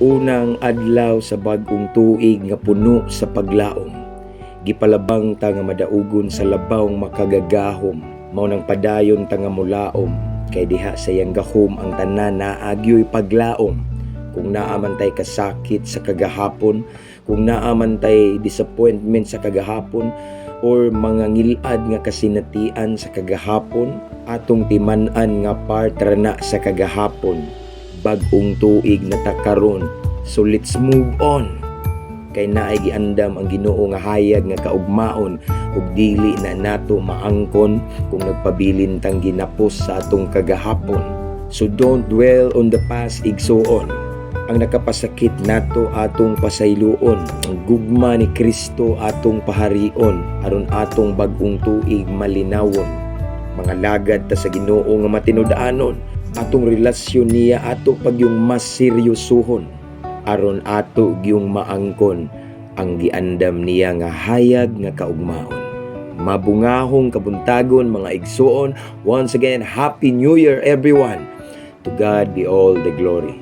Unang adlaw sa bag-ong tuig nga puno sa paglaom. Gipalabang ta nga madaugon sa labawng makagagahom. Mao nang padayon ta nga mulaom. Kay diha sa iyang gahom ang tanan naagyoy paglaom. Kung naaman tay kasakit sa kagahapon, kung naaman tay disappointment sa kagahapon, or mga ngilad nga kasinatian sa kagahapon, atong timan-an nga part na sa kagahapon. Bag-ong tuig na ta karon, so let's move on. Kay naay giandam ang Ginoo nga hayag nga kaugmaon ug dili na nato maangkon kung nagpabilin tang ginapos sa atong kagahapon. So don't dwell on the past, igsoon. Ang nakapasakit nato atong pasayloon, ang gugma ni Kristo atong paharion aron atong bag-ong tuig malinawon. Mga lagad ta sa Ginoo nga matinud-anon, atong relasyon niya ato pag yung mas seryosohon aron ato gyung maangkon ang giandam niya nga hayag nga kaugmaon. Mabungahong kabuntagon mga igsoon. Once again, Happy New Year everyone. To God be all the glory.